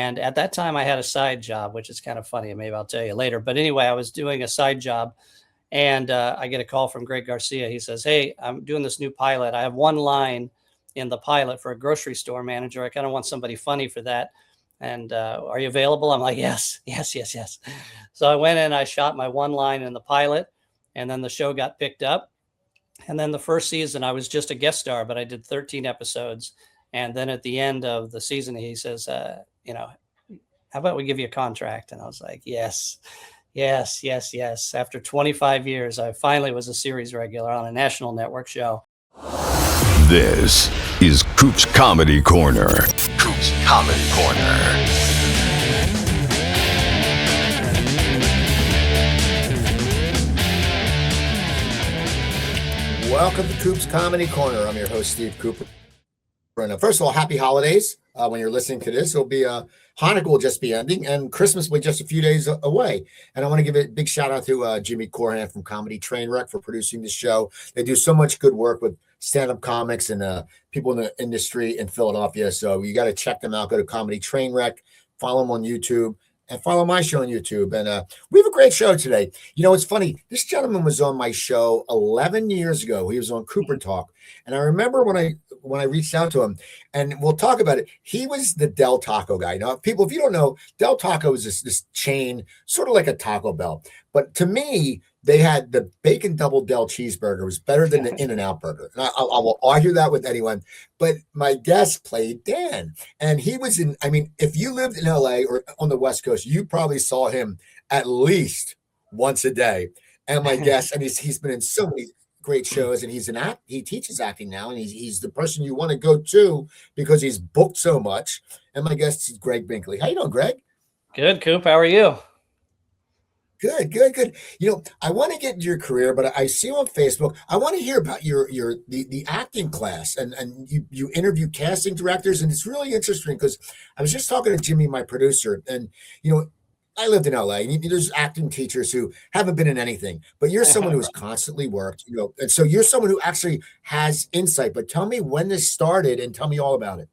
And at that time I had a side job, which is kind of funny. Maybe I'll tell you later. But anyway, I was doing a side job, and I get a call from Greg Garcia. He says, "Hey, I'm doing this new pilot. I have one line in the pilot for a grocery store manager. I kind of want somebody funny for that. And are you available?" I'm like, yes, yes, yes, yes. So I went in, I shot my one line in the pilot, and then the show got picked up. And then the first season, I was just a guest star, but I did 13 episodes. And then at the end of the season, he says, how about we give you a contract? And I was like, yes, yes, yes, yes. After 25 years, I finally was a series regular on a national network show. This is Coop's Comedy Corner. Coop's Comedy Corner. Welcome to Coop's Comedy Corner. I'm your host, Steve Cooper. First of all, happy holidays. When you're listening to this, it'll be Hanukkah will just be ending, and Christmas will be just a few days away. And I want to give a big shout out to Jimmy Corhan from Comedy Trainwreck for producing the show. They do so much good work with stand-up comics and people in the industry in Philadelphia. So you got to check them out. Go to Comedy Trainwreck, follow them on YouTube, and follow my show on YouTube. And we have a great show today. You know, it's funny. This gentleman was on my show 11 years ago. He was on Cooper Talk. And I remember when I reached out to him, and we'll talk about it, he was the Del Taco guy. Now, people, if you don't know, Del Taco is this chain, sort of like a Taco Bell. But to me, they had the bacon double Del cheeseburger was better than the In-N-Out burger. And I will argue that with anyone. But my guest played Dan. And he was in, I mean, if you lived in LA or on the West Coast, you probably saw him at least once a day. And my guest, and he's been in so many great shows, and he teaches acting now, and he's the person you want to go to because he's booked so much. And my guest is Gregg Binkley. How you doing, Greg? Good, Coop. How are you? Good. You know, I want to get into your career, but I see you on Facebook. I want to hear about the acting class, and you interview casting directors, and it's really interesting because I was just talking to Jimmy, my producer, and you know, I lived in LA, and there's acting teachers who haven't been in anything, but you're someone who's constantly worked, you know, and so you're someone who actually has insight. But tell me when this started, and tell me all about it.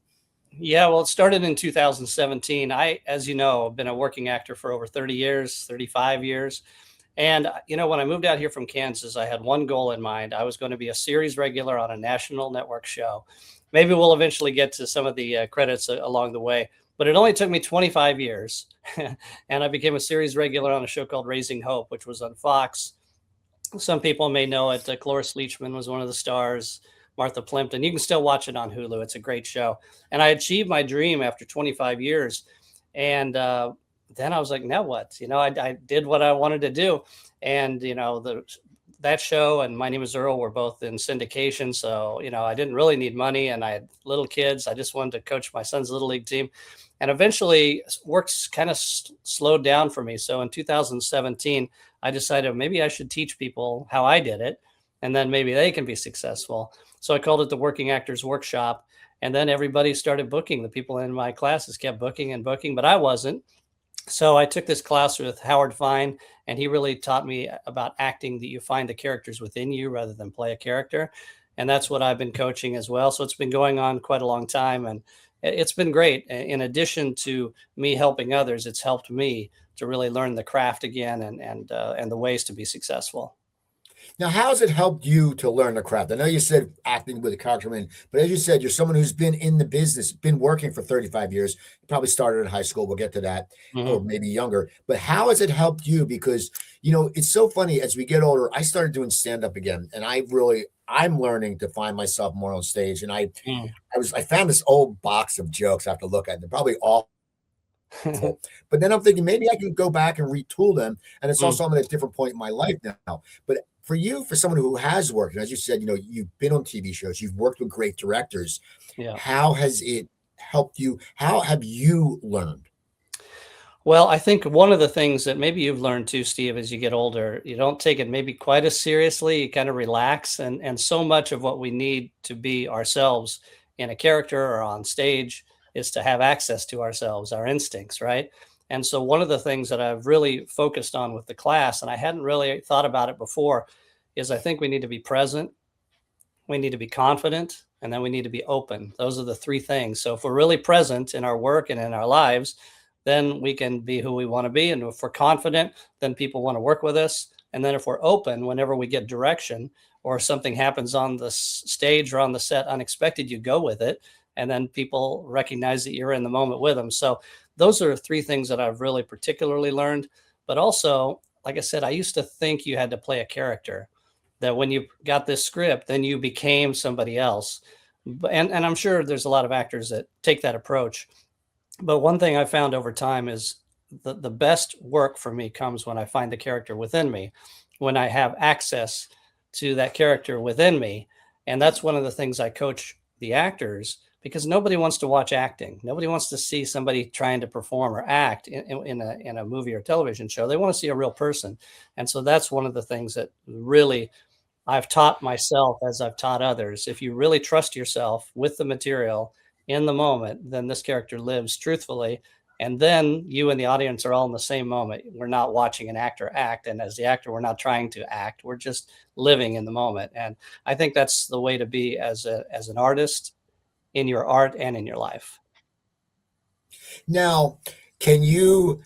Yeah, well, it started in 2017. I, as you know, have been a working actor for over 30 years, 35 years. And, you know, when I moved out here from Kansas, I had one goal in mind. I was going to be a series regular on a national network show. Maybe we'll eventually get to some of the credits along the way, but it only took me 25 years. And I became a series regular on a show called Raising Hope, which was on Fox. Some people may know it. Cloris Leachman was one of the stars. Martha Plimpton. You can still watch it on Hulu. It's a great show. And I achieved my dream after 25 years. And then I was like, now what? You know, I did what I wanted to do. And, you know, that show and My Name is Earl were both in syndication. So, you know, I didn't really need money, and I had little kids. I just wanted to coach my son's little league team. And eventually work's kind of slowed down for me. So in 2017, I decided maybe I should teach people how I did it, and then maybe they can be successful. So I called it the Working Actors Workshop. And then everybody started booking. The people in my classes kept booking and booking, but I wasn't. So I took this class with Howard Fine, and he really taught me about acting, that you find the characters within you rather than play a character. And that's what I've been coaching as well. So it's been going on quite a long time, and it's been great. In addition to me helping others, it's helped me to really learn the craft again and the ways to be successful. Now, how has it helped you to learn the craft? I know you said acting with a character, but as you said, you're someone who's been in the business, been working for 35 years. You probably started in high school. We'll get to that, or maybe younger. But how has it helped you? Because, you know, it's so funny. As we get older, I started doing stand-up again, and I'm learning to find myself more on stage. And I found this old box of jokes I have to look at. They're probably awful. But then I'm thinking maybe I can go back and retool them. And it's also I'm at a different point in my life now. But for you, for someone who has worked, and as you said, you know, you've been on TV shows, you've worked with great directors. Yeah. How has it helped you? How have you learned? Well, I think one of the things that maybe you've learned too, Steve, as you get older, you don't take it maybe quite as seriously. You kind of relax. And so much of what we need to be ourselves in a character or on stage is to have access to ourselves, our instincts, right? And so one of the things that I've really focused on with the class, and I hadn't really thought about it before, is I think we need to be present, we need to be confident, and then we need to be open. Those are the three things. So if we're really present in our work and in our lives, then we can be who we want to be. And if we're confident, then people want to work with us. And then if we're open, whenever we get direction or something happens on the stage or on the set unexpected, you go with it. And then people recognize that you're in the moment with them. So those are three things that I've really particularly learned. But also, like I said, I used to think you had to play a character, that when you got this script, then you became somebody else. And I'm sure there's a lot of actors that take that approach. But one thing I found over time is the best work for me comes when I find the character within me, when I have access to that character within me. And that's one of the things I coach the actors, because nobody wants to watch acting. Nobody wants to see somebody trying to perform or act in a movie or television show. They want to see a real person. And so that's one of the things that really I've taught myself as I've taught others. If you really trust yourself with the material in the moment, then this character lives truthfully. And then you and the audience are all in the same moment. We're not watching an actor act. And as the actor, we're not trying to act. We're just living in the moment. And I think that's the way to be as an artist, in your art and in your life. Now, can you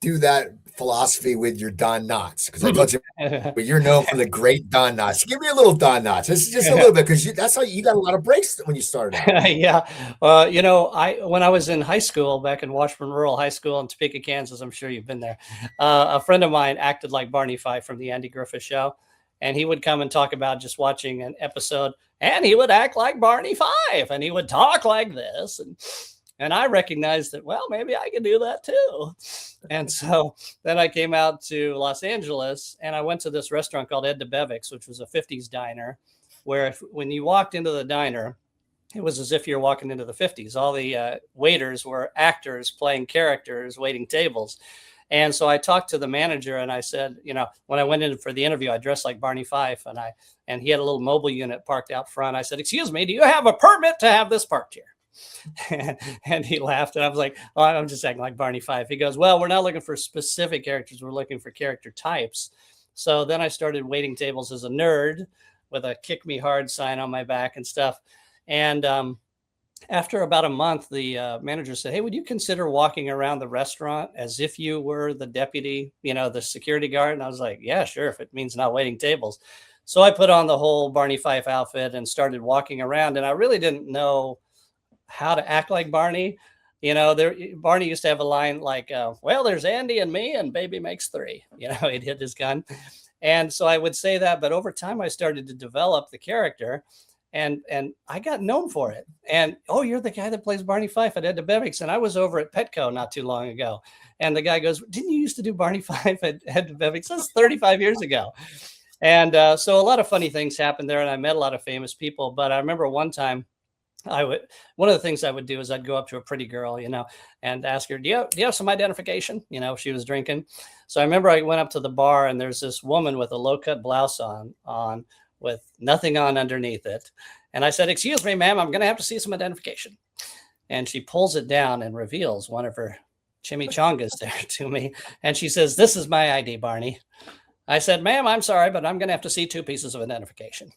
do that philosophy with your Don Knotts? Because I told you, but you're known for the great Don Knotts. Give me a little Don Knotts. This is just a little bit, because that's how you got a lot of breaks when you started out. Yeah. When I was in high school, back in Washburn Rural High School in Topeka, Kansas, I'm sure you've been there. A friend of mine acted like Barney Fife from the Andy Griffith Show. And he would come and talk about just watching an episode, and he would act like Barney Fife, and he would talk like this. And I recognized that, well, maybe I can do that too. And so then I came out to Los Angeles, and I went to this restaurant called Ed DeBevick's, which was a 50s diner, where when you walked into the diner, it was as if you're walking into the 50s. All the waiters were actors playing characters, waiting tables. And so I talked to the manager, and I said, when I went in for the interview, I dressed like Barney Fife, and he had a little mobile unit parked out front. I said, "Excuse me, do you have a permit to have this parked here?" And he laughed, and I was like, "Oh, I'm just acting like Barney Fife." He goes, "Well, we're not looking for specific characters. We're looking for character types." So then I started waiting tables as a nerd with a "Kick Me Hard" sign on my back and stuff. And after about a month, the manager said, "Hey, would you consider walking around the restaurant as if you were the deputy, the security guard?" And I was like, "Yeah, sure, if it means not waiting tables." So I put on the whole Barney Fife outfit and started walking around. And I really didn't know how to act like Barney. Barney used to have a line like, "Well, there's Andy and me, and baby makes three." He'd hit his gun. And so I would say that. But over time, I started to develop the character. And I got known for it. And, "Oh, you're the guy that plays Barney Fife at Ed DeBevick's." And I was over at Petco not too long ago. And the guy goes, "Didn't you used to do Barney Fife at Ed DeBevick's?" That's 35 years ago. And so a lot of funny things happened there. And I met a lot of famous people. But I remember one time one of the things I would do is I'd go up to a pretty girl, and ask her, do you have some identification? She was drinking. So I remember I went up to the bar, and there's this woman with a low cut blouse on with nothing on underneath it. And I said, "Excuse me, ma'am, I'm going to have to see some identification." And she pulls it down and reveals one of her chimichangas there to me. And she says, "This is my ID, Barney." I said, "Ma'am, I'm sorry, but I'm going to have to see 2 pieces of identification."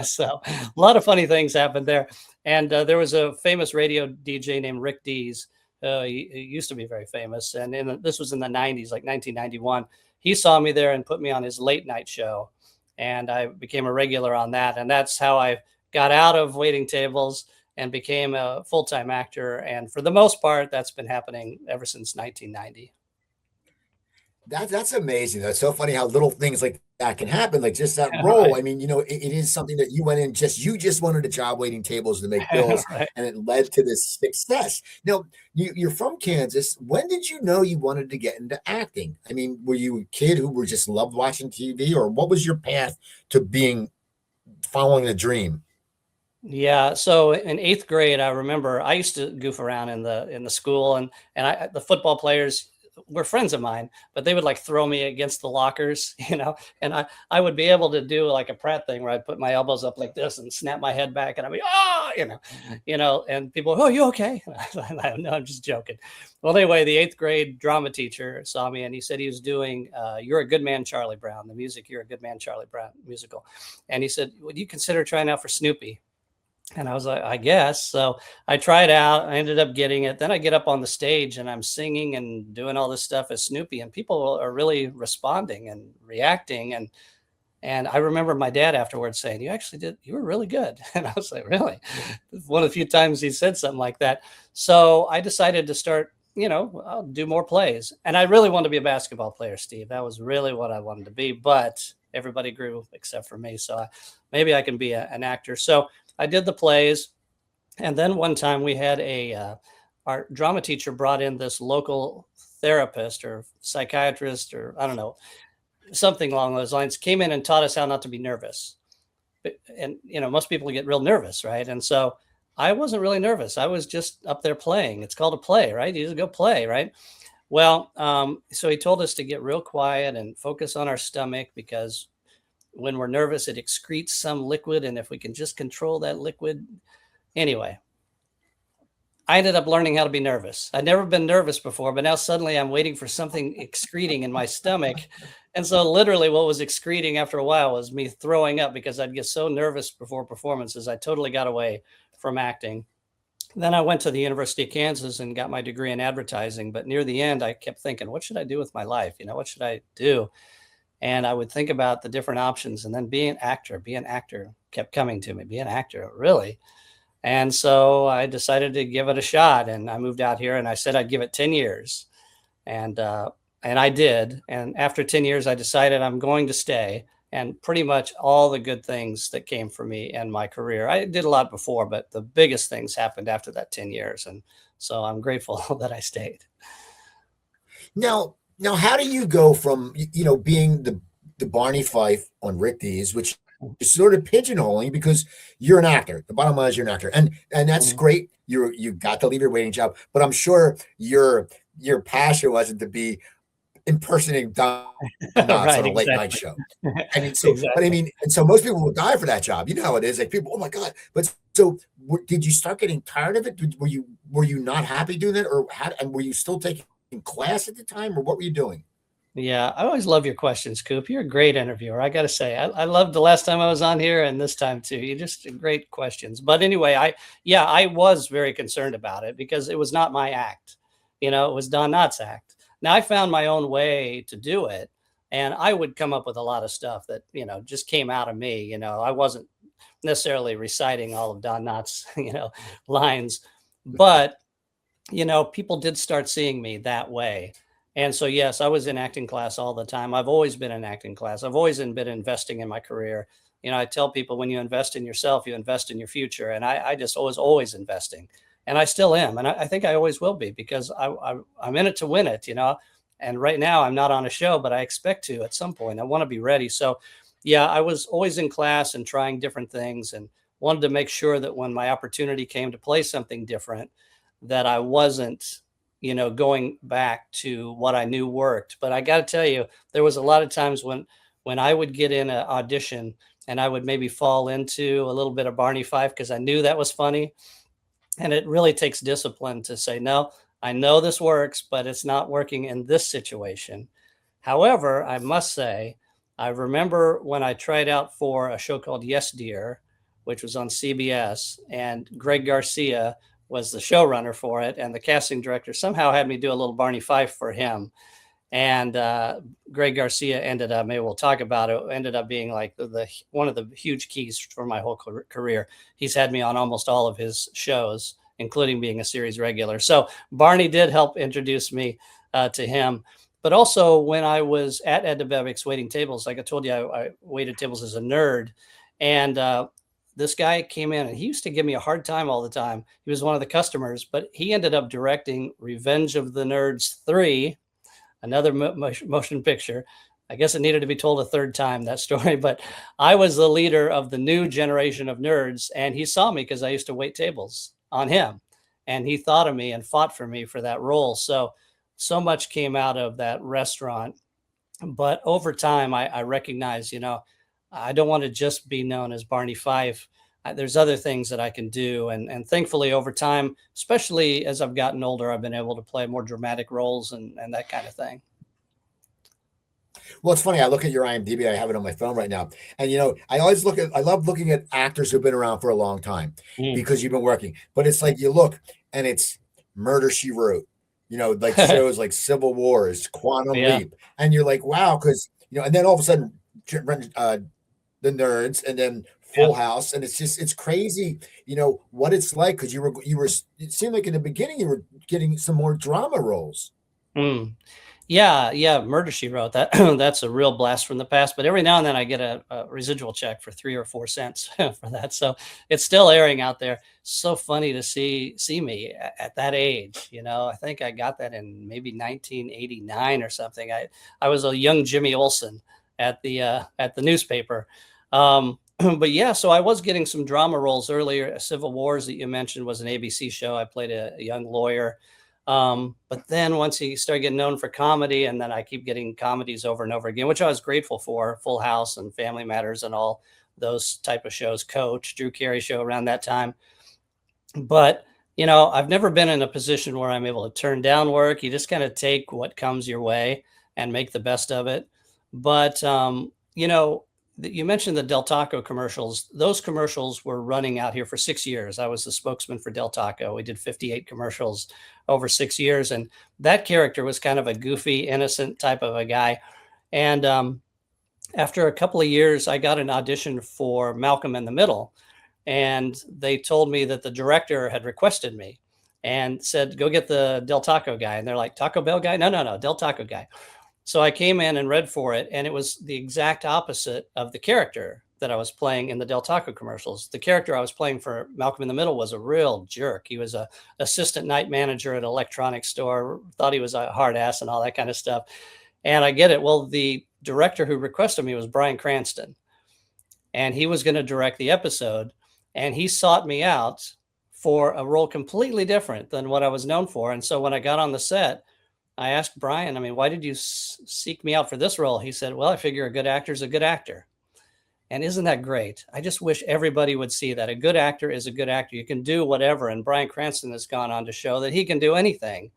So a lot of funny things happened there. And there was a famous radio DJ named Rick Dees. He used to be very famous. And this was in the 90s, like 1991. He saw me there and put me on his late night show. And I became a regular on that. And that's how I got out of waiting tables and became a full-time actor. And for the most part, that's been happening ever since 1990. That's amazing. That's so funny how little things like that can happen. Like just that role. Right. I mean, it is something that you went in you just wanted a job waiting tables to make bills, Right. and it led to this success. Now, you're from Kansas. When did you know you wanted to get into acting? I mean, were you a kid who just loved watching TV, or what was your path to following the dream? Yeah. So in 8th grade, I remember I used to goof around in the school, and the football players were friends of mine, but they would like throw me against the lockers, and I would be able to do like a Pratt thing where I'd put my elbows up like this and snap my head back, and I'd be, and people, "Oh, you okay?" No, I'm just joking. Well, anyway, the 8th grade drama teacher saw me, and he said he was doing You're a Good Man, Charlie Brown, the music You're a Good Man, Charlie Brown musical. And he said, "Would you consider trying out for Snoopy?" And I was like, I guess. So I tried out. I ended up getting it. Then I get up on the stage and I'm singing and doing all this stuff as Snoopy, and people are really responding and reacting. And I remember my dad afterwards saying, "You actually did. You were really good." And I was like, "Really?" One of the few times he said something like that. So I decided to start. I'll do more plays. And I really wanted to be a basketball player, Steve. That was really what I wanted to be. But everybody grew except for me. So maybe I can be an actor. So I did the plays. And then one time we had our drama teacher brought in this local therapist or psychiatrist, or I don't know, something along those lines, came in and taught us how not to be nervous. And, most people get real nervous, right? And so I wasn't really nervous. I was just up there playing. It's called a play, right? You just go play, right? Well, so he told us to get real quiet and focus on our stomach, because when we're nervous, it excretes some liquid. And if we can just control that liquid. Anyway, I ended up learning how to be nervous. I'd never been nervous before, but now suddenly I'm waiting for something excreting in my stomach. And so literally what was excreting after a while was me throwing up, because I'd get so nervous before performances. I totally got away from acting. Then I went to the University of Kansas and got my degree in advertising. But near the end, I kept thinking, what should I do with my life? What should I do? And I would think about the different options. And then be an actor kept coming to me. Be an actor, really? And so I decided to give it a shot, and I moved out here and I said I'd give it 10 years. And I did. And after 10 years, I decided I'm going to stay. And pretty much all the good things that came for me and my career, I did a lot before, but the biggest things happened after that 10 years. And so I'm grateful that I stayed. Now, how do you go from, being the Barney Fife on Rick Dees, which is sort of pigeonholing because you're an actor. The bottom line is you're an actor, and that's great. You got to leave your waiting job, but I'm sure your passion wasn't to be impersonating Don Knotts Right, on a late night exactly. show. I mean, so but I Exactly. mean, and so most people will die for that job. You know how it is. Like people, oh my god! But so did you start getting tired of it? Were you not happy doing that, or how? And were you still taking class at the time, or what were you doing? Yeah, I always love your questions, Coop. You're a great interviewer. I got to say, I loved the last time I was on here and this time too. You just great questions. But anyway, I was very concerned about it because it was not my act. It was Don Knotts' act. Now I found my own way to do it, and I would come up with a lot of stuff that, just came out of me. I wasn't necessarily reciting all of Don Knotts', lines, but people did start seeing me that way. And so, yes, I was in acting class all the time. I've always been in acting class. I've always been investing in my career. I tell people, when you invest in yourself, you invest in your future. And I just was always investing, and I still am. And I think I always will be, because I'm in it to win it, and right now I'm not on a show, but I expect to at some point. I want to be ready. So yeah, I was always in class and trying different things, and wanted to make sure that when my opportunity came to play something different, that I wasn't, going back to what I knew worked. But I got to tell you, there was a lot of times when I would get in an audition and I would maybe fall into a little bit of Barney Fife because I knew that was funny. And it really takes discipline to say, no, I know this works, but it's not working in this situation. However, I must say, I remember when I tried out for a show called Yes, Dear, which was on CBS, and Greg Garcia was the showrunner for it. And the casting director somehow had me do a little Barney Fife for him. And Greg Garcia ended up, maybe we'll talk about it, ended up being like the one of the huge keys for my whole career. He's had me on almost all of his shows, including being a series regular. So Barney did help introduce me to him. But also when I was at Ed Debevic's waiting tables, like I told you, I waited tables as a nerd. And this guy came in and he used to give me a hard time all the time. He was one of the customers, but he ended up directing Revenge of the Nerds 3, another motion picture. I guess it needed to be told a third time, that story, but I was the leader of the new generation of nerds, and he saw me because I used to wait tables on him, and he thought of me and fought for me for that role. So much came out of that restaurant. But over time, I recognized, I don't want to just be known as Barney Fife. There's other things that I can do. And thankfully, over time, especially as I've gotten older, I've been able to play more dramatic roles and that kind of thing. Well, it's funny. I look at your IMDb. I have it on my phone right now, and I love looking at actors who've been around for a long time Mm. because you've been working. But it's like you look, and it's Murder She Wrote, like shows like Civil Wars, Quantum Yeah. Leap, and you're like, wow, because and then all of a sudden, the Nerds, and then Yeah. Full House, and it's crazy, what it's like because you were. It seemed like in the beginning you were getting some more drama roles. Mm. Yeah. Murder She Wrote. That that's a real blast from the past. But every now and then I get a residual check for 3 or 4 cents for that. So it's still airing out there. So funny to see me at that age. I think I got that in maybe 1989 or something. I was a young Jimmy Olsen at the newspaper. But yeah, so I was getting some drama roles earlier. Civil Wars that you mentioned was an ABC show. I played a young lawyer. But then once he started getting known for comedy, and then I keep getting comedies over and over again, which I was grateful for, Full House and Family Matters and all those type of shows, Coach, Drew Carey show around that time. But, I've never been in a position where I'm able to turn down work. You just kind of take what comes your way and make the best of it. But, you mentioned the Del Taco commercials. Those commercials were running out here for 6 years. I was the spokesman for Del Taco. We did 58 commercials over 6 years. And that character was kind of a goofy, innocent type of a guy. And after a couple of years, I got an audition for Malcolm in the Middle. And they told me that the director had requested me and said, go get the Del Taco guy. And they're like, Taco Bell guy? No, Del Taco guy. So I came in and read for it, and it was the exact opposite of the character that I was playing in the Del Taco commercials. The character I was playing for Malcolm in the Middle was a real jerk. He was a assistant night manager at an electronics store, thought he was a hard ass and all that kind of stuff. And I get it. Well, the director who requested me was Bryan Cranston, and he was going to direct the episode, and he sought me out for a role completely different than what I was known for. And so when I got on the set, I asked Bryan, why did you seek me out for this role? He said, well, I figure a good actor is a good actor. And isn't that great? I just wish everybody would see that. A good actor is a good actor. You can do whatever. And Bryan Cranston has gone on to show that he can do anything.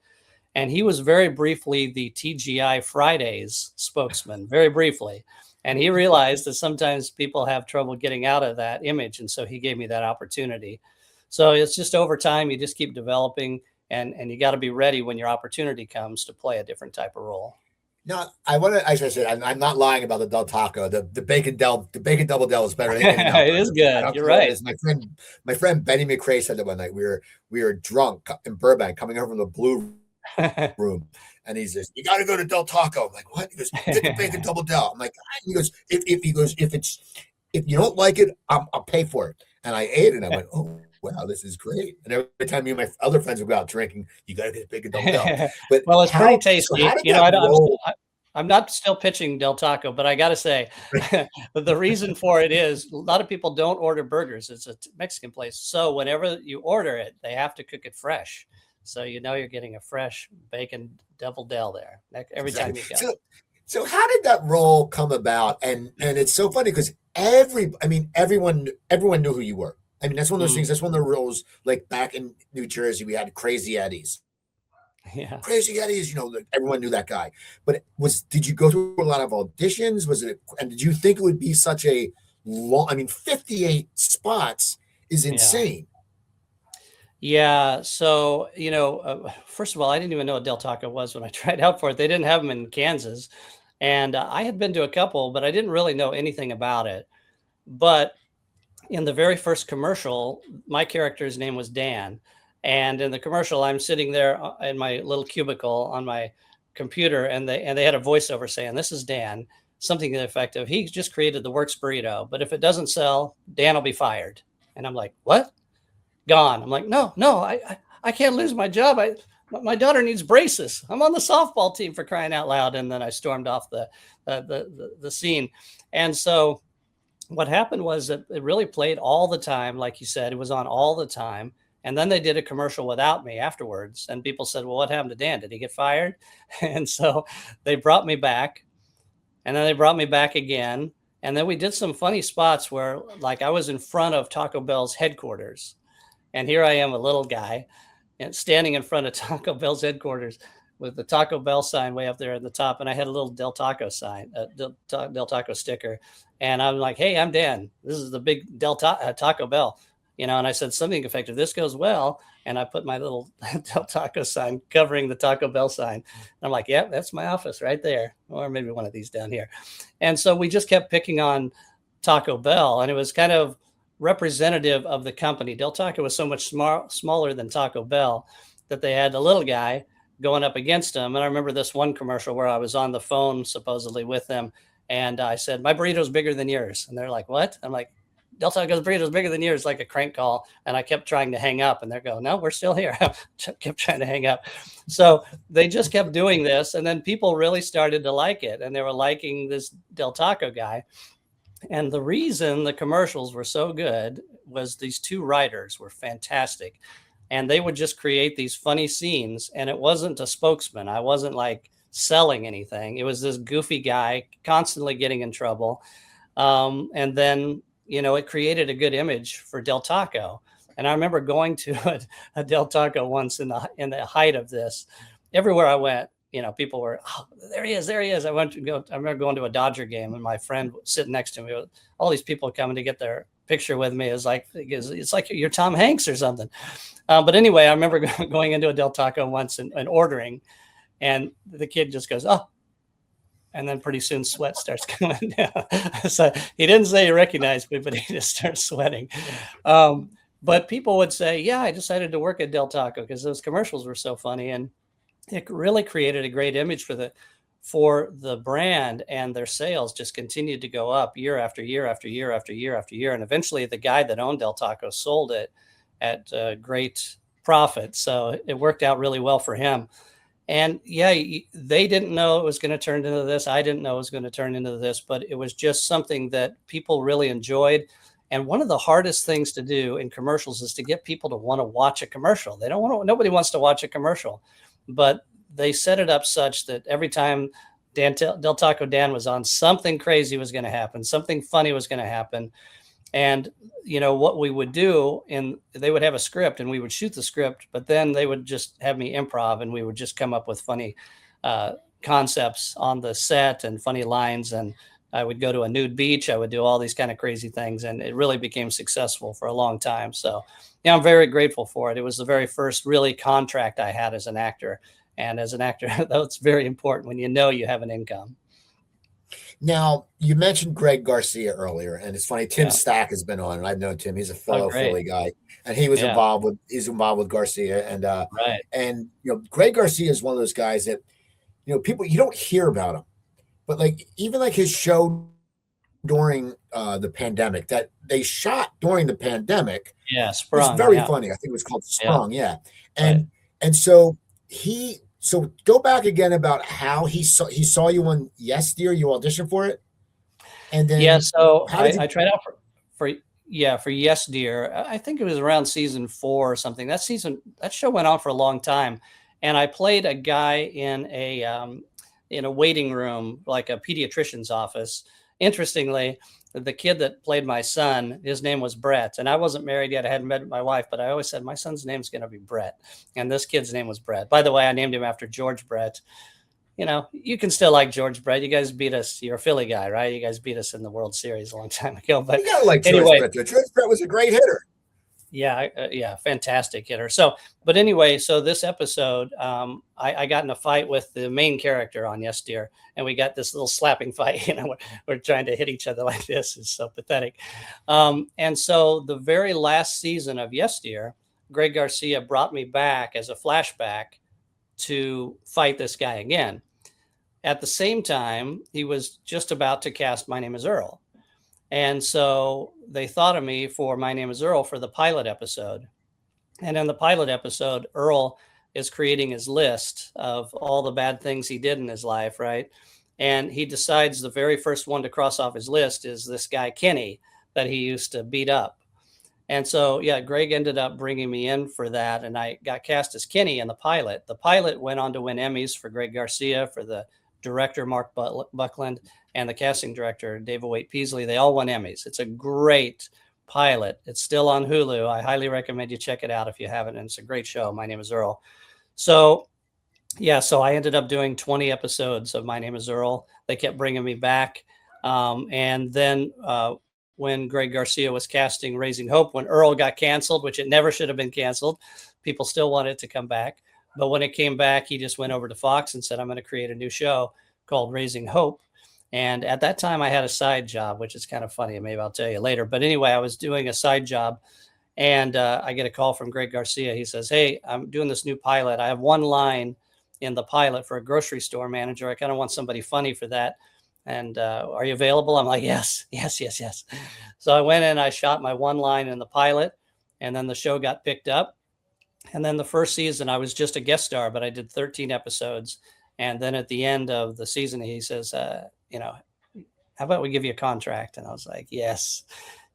And he was very briefly the TGI Fridays spokesman, very briefly. And he realized that sometimes people have trouble getting out of that image. And so he gave me that opportunity. So it's just over time, you just keep developing. And you got to be ready when your opportunity comes to play a different type of role. Now, as I said, I'm not lying about the Del Taco. The bacon double Del is better than anything. It is good. You're right. My friend Benny McRae said that one night. We were drunk in Burbank, coming over from the Blue Room, and he says, "You got to go to Del Taco." I'm like, "What?" He goes, "Get the bacon double Del." I'm like, he goes, "If you don't like it, I'll pay for it." And I ate it, and I went, "Oh, wow, this is great." And every time me and my other friends would go out drinking, you got to get a bacon double Del. But well, it's pretty tasty. So I'm not still pitching Del Taco, but I got to say, the reason for it is a lot of people don't order burgers. It's a Mexican place. So whenever you order it, they have to cook it fresh. So you're getting a fresh bacon double Del there every time you go. So how did that role come about? And it's so funny because everyone knew who you were. That's one of those things. That's one of the roles. Like back in New Jersey, we had Crazy Eddies. Yeah, Crazy Eddies. Everyone knew that guy. But did you go through a lot of auditions? And did you think it would be such a long? 58 spots is insane. Yeah. So, first of all, I didn't even know what Del Taco was when I tried out for it. They didn't have them in Kansas. And I had been to a couple, but I didn't really know anything about it. But in the very first commercial, my character's name was Dan. And in the commercial, I'm sitting there in my little cubicle on my computer, and they had a voiceover saying, "This is Dan," something to the effect of, "He just created the Works burrito, but if it doesn't sell, Dan will be fired." And I'm like, "What? Gone?" I'm like, no, I can't lose my job. My daughter needs braces. I'm on the softball team, for crying out loud. And then I stormed off the scene. And so what happened was that it really played all the time. Like you said, it was on all the time. And then they did a commercial without me afterwards. And people said, "Well, what happened to Dan? Did he get fired?" And so they brought me back, and then they brought me back again. And then we did some funny spots where, like, I was in front of Taco Bell's headquarters. And here I am, a little guy, and standing in front of Taco Bell's headquarters with the Taco Bell sign way up there at the top, and I had a little Del Taco sign, Del Taco sticker, and I'm like, "Hey, I'm Dan. This is the big Taco Bell," and I said something effective. "This goes well," and I put my little Del Taco sign covering the Taco Bell sign. And I'm like, "Yep, that's my office right there, or maybe one of these down here." And so we just kept picking on Taco Bell, and it was kind of representative of the company. Del Taco was so much smaller than Taco Bell that they had a little guy going up against him. And I remember this one commercial where I was on the phone supposedly with them, and I said, "My burrito's bigger than yours." And they're like, "What?" I'm like, "Del Taco's burrito's bigger than yours," like a crank call. And I kept trying to hang up, and they're going, "No, we're still here." Kept trying to hang up. So they just kept doing this. And then people really started to like it, and they were liking this Del Taco guy. And the reason the commercials were so good was these two writers were fantastic. And they would just create these funny scenes. And it wasn't a spokesman. I wasn't like selling anything. It was this goofy guy constantly getting in trouble. And then, it created a good image for Del Taco. And I remember going to a Del Taco once in the height of this. Everywhere I went, people were, "Oh, there he is, there he is." I remember going to a Dodger game, and my friend sitting next to me, all these people coming to get their picture with me. It's like you're Tom Hanks or something. But anyway, I remember going into a Del Taco once and ordering, and the kid just goes, "Oh," and then pretty soon sweat starts coming down. So he didn't say he recognized me, but he just starts sweating. But people would say, "Yeah, I decided to work at Del Taco because those commercials were so funny." And it really created a great image for the brand, and their sales just continued to go up year after year after year after year after year. And eventually the guy that owned Del Taco sold it at great profit. So it worked out really well for him. And yeah, they didn't know it was going to turn into this. I didn't know it was going to turn into this, but it was just something that people really enjoyed. And one of the hardest things to do in commercials is to get people to want to watch a commercial. Nobody wants to watch a commercial, but they set it up such that every time Del Taco Dan was on, something crazy was going to happen. Something funny was going to happen. And, what we would do, and they would have a script and we would shoot the script, but then they would just have me improv, and we would just come up with funny concepts on the set and funny lines. And I would go to a nude beach. I would do all these kind of crazy things, and it really became successful for a long time. So yeah, I'm very grateful for it. It was the very first really contract I had as an actor. And as an actor, that's very important when you have an income. Now, you mentioned Greg Garcia earlier, and it's funny. Tim Stack has been on, and I've known Tim. He's a fellow Philly guy, and he's involved with Garcia, and right. And Greg Garcia is one of those guys that people, you don't hear about him, but even his show during the pandemic that they shot during the pandemic, Sprung, was very funny. I think it was called Sprung, and so So go back again about how he saw you on Yes Dear. You auditioned for it, and then So I tried out for Yes Dear. I think it was around season 4 or something. That show went on for a long time, and I played a guy in a waiting room, like a pediatrician's office. Interestingly, the kid that played my son, his name was Brett, and I wasn't married yet. I hadn't met my wife, but I always said my son's name's going to be Brett, and this kid's name was Brett. By the way, I named him after George Brett. You can still like George Brett. You guys beat us. You're a Philly guy, right? You guys beat us in the World Series a long time ago. But you gotta like George Brett. George Brett was a great hitter. Yeah, fantastic hitter. So this episode, I got in a fight with the main character on Yes Dear, and we got this little slapping fight. We're trying to hit each other like this. It's so pathetic. And so the very last season of Yes Dear, Greg Garcia brought me back as a flashback to fight this guy again. At the same time, he was just about to cast My Name is Earl. And so they thought of me for My Name is Earl for the pilot episode. And in the pilot episode, Earl is creating his list of all the bad things he did in his life, right? And he decides the very first one to cross off his list is this guy, Kenny, that he used to beat up. And so, Greg ended up bringing me in for that. And I got cast as Kenny in the pilot. The pilot went on to win Emmys for Greg Garcia, for the director, Mark Buckland, and the casting director, David Waite Peasley. They all won Emmys. It's a great pilot. It's still on Hulu. I highly recommend you check it out if you haven't. And it's a great show. My Name is Earl. So Yeah, so I ended up doing 20 episodes of My Name is Earl. They kept bringing me back. And then when Greg Garcia was casting Raising Hope, when Earl got canceled, which it never should have been canceled, people still wanted it to come back. But when it came back, he just went over to Fox and said, I'm going to create a new show called Raising Hope. And at that time, I had a side job, which is kind of funny. Maybe I'll tell you later. But anyway, I was doing a side job, and I get a call from Greg Garcia. He says, hey, I'm doing this new pilot. I have one line in the pilot for a grocery store manager. I kind of want somebody funny for that. And are you available? I'm like, yes, yes, yes, yes. So I went in, I shot my one line in the pilot, and then the show got picked up. And then the first season, I was just a guest star, but I did 13 episodes. And then at the end of the season, he says, how about we give you a contract? And I was like, yes,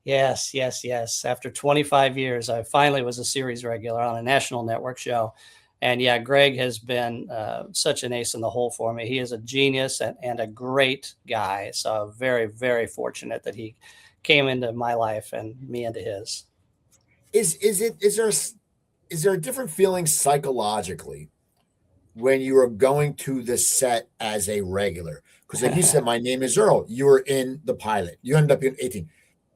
yes, yes, yes. After 25 years, I finally was a series regular on a national network show. And yeah, Greg has been such an ace in the hole for me. He is a genius and a great guy. So very, very fortunate that he came into my life and me into his. Is there a different feeling psychologically when you are going to the set as a regular? Because like you said, My Name is Earl. You were in the pilot. You ended up in 18.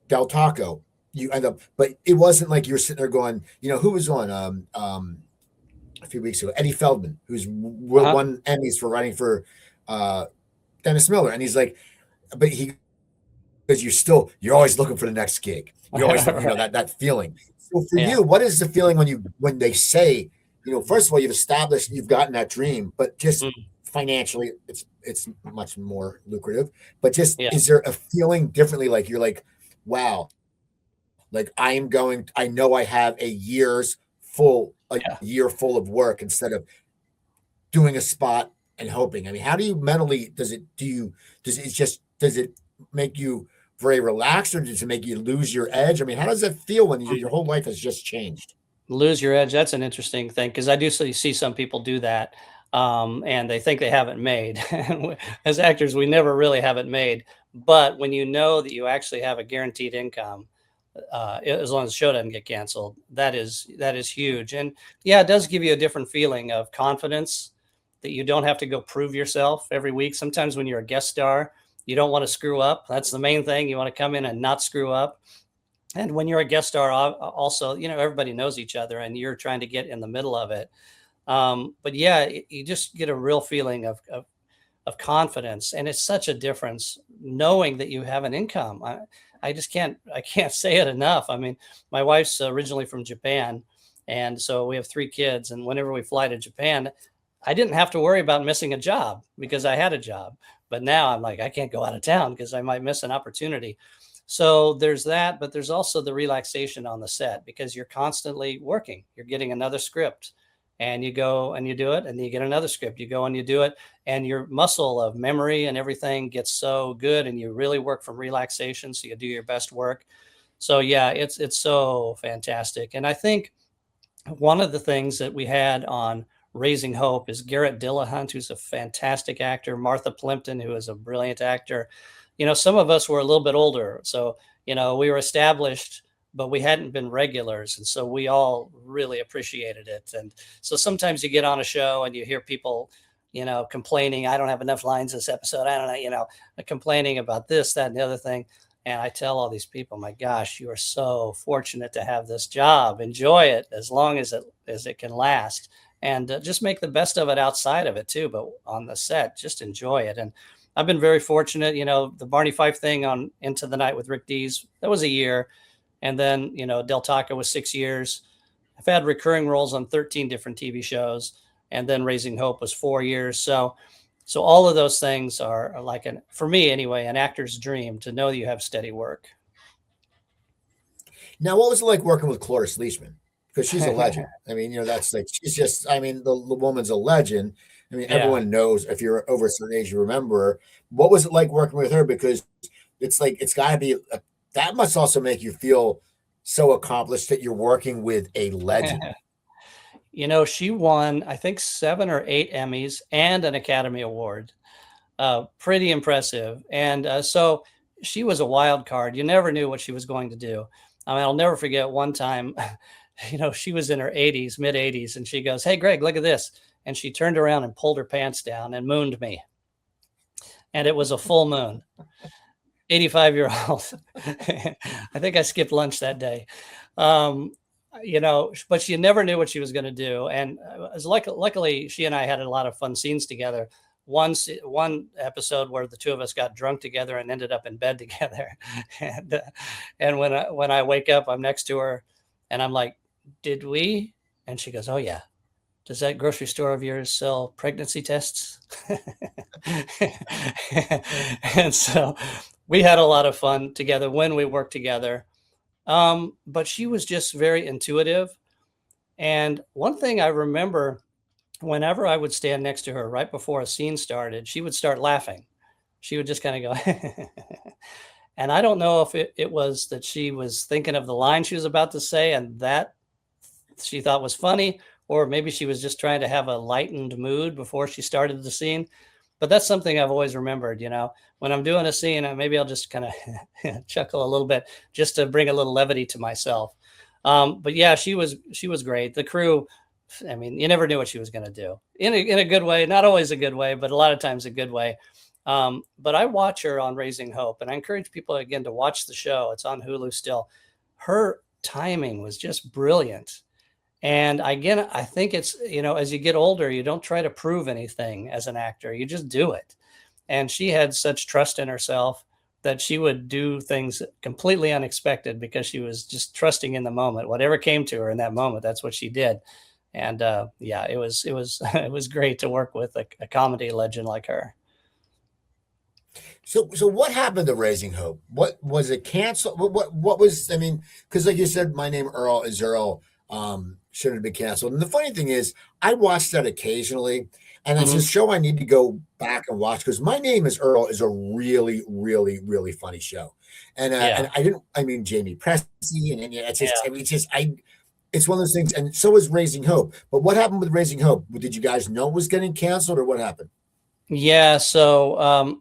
Del Taco. You end up, but it wasn't like you were sitting there going, who was on a few weeks ago? Eddie Feldman, who's won Emmys for writing for Dennis Miller, and he's like, but because you're always looking for the next gig. You're always that feeling. So for you, what is the feeling when they say, first of all, you've established you've gotten that dream, but just financially, it's much more lucrative. But just is there a feeling differently? Like you're like, wow, like I know I have a year full of work instead of doing a spot and hoping. I mean, how do you mentally? Does it make you very relaxed, or does it make you lose your edge? I mean, how does it feel when your whole life has just changed? Lose your edge. That's an interesting thing, because I do see some people do that, and they think they have it made. As actors, we never really have it made. But when you know that you actually have a guaranteed income, as long as the show doesn't get canceled, that is huge. And yeah, it does give you a different feeling of confidence that you don't have to go prove yourself every week. Sometimes when you're a guest star, you don't want to screw up. That's the main thing. You want to come in and not screw up. And when you're a guest star, also, everybody knows each other and you're trying to get in the middle of it. But yeah, you just get a real feeling of confidence. And it's such a difference knowing that you have an income. I can't say it enough. I mean, my wife's originally from Japan, and so we have 3 kids. And whenever we fly to Japan, I didn't have to worry about missing a job because I had a job. But now I'm like, I can't go out of town because I might miss an opportunity. So there's that, but there's also the relaxation on the set because you're constantly working. You're getting another script, and you go and you do it, and you get another script. You go and you do it, and your muscle of memory and everything gets so good, and you really work from relaxation. So you do your best work. So yeah, it's so fantastic. And I think one of the things that we had on Raising Hope is Garrett Dillahunt, who's a fantastic actor, Martha Plimpton, who is a brilliant actor. Some of us were a little bit older, so we were established, but we hadn't been regulars, and so we all really appreciated it. And so sometimes you get on a show and you hear people complaining, I don't have enough lines this episode, I don't know, complaining about this, that, and the other thing. And I tell all these people, my gosh, you are so fortunate to have this job. Enjoy it as long as it can last, and just make the best of it outside of it too. But on the set, just enjoy it. And I've been very fortunate, the Barney Fife thing on Into the Night with Rick Dees, that was a year. And then, Del Taco was 6 years. I've had recurring roles on 13 different TV shows. And then Raising Hope was 4 years. So all of those things are like, for me anyway, an actor's dream to know that you have steady work. Now, what was it like working with Cloris Leachman? Because she's a legend. I mean, that's like, she's just, I mean, the woman's a legend. I mean, everyone knows, if you're over a certain age, you remember her. What was it like working with her? Because it's like, it's got to be, that must also make you feel so accomplished that you're working with a legend. She won, I think, 7 or 8 Emmys and an Academy Award. Pretty impressive. And so she was a wild card. You never knew what she was going to do. I mean, I'll never forget one time, she was in her 80s, mid 80s, and she goes, hey, Greg, look at this. and she turned around and pulled her pants down and mooned me. And it was a full moon. 85-year-old. I think I skipped lunch that day. But she never knew what she was going to do. And luckily, she and I had a lot of fun scenes together. One episode where the two of us got drunk together and ended up in bed together. And when I wake up, I'm next to her and I'm like, did we? And she goes, oh yeah. Does that grocery store of yours sell pregnancy tests? And so we had a lot of fun together when we worked together. But she was just very intuitive. And one thing I remember, whenever I would stand next to her right before a scene started, she would start laughing. She would just kind of go, and I don't know if it was that she was thinking of the line she was about to say and that she thought was funny, or maybe she was just trying to have a lightened mood before she started the scene. But that's something I've always remembered, when I'm doing a scene, maybe I'll just kind of chuckle a little bit just to bring a little levity to myself. But yeah, she was great. The crew, I mean, you never knew what she was going to do in a good way, not always a good way, but a lot of times a good way. But I watch her on Raising Hope, and I encourage people again to watch the show. It's on Hulu still. Her timing was just brilliant. And again, I think it's, as you get older, you don't try to prove anything as an actor. You just do it. And she had such trust in herself that she would do things completely unexpected because she was just trusting in the moment. Whatever came to her in that moment, that's what she did. And yeah, it was it was great to work with a comedy legend like her. So what happened to Raising Hope? What was it canceled? What was, I mean, because like you said, my name Earl is Earl. Should have been canceled. And the funny thing is, I watched that occasionally, and it's a show I need to go back and watch because My Name is Earl is a really, really, really funny show. And and Jamie Pressey, and it's just, it's one of those things. And so is Raising Hope. But what happened with Raising Hope? Did you guys know it was getting canceled, or what happened? Yeah. So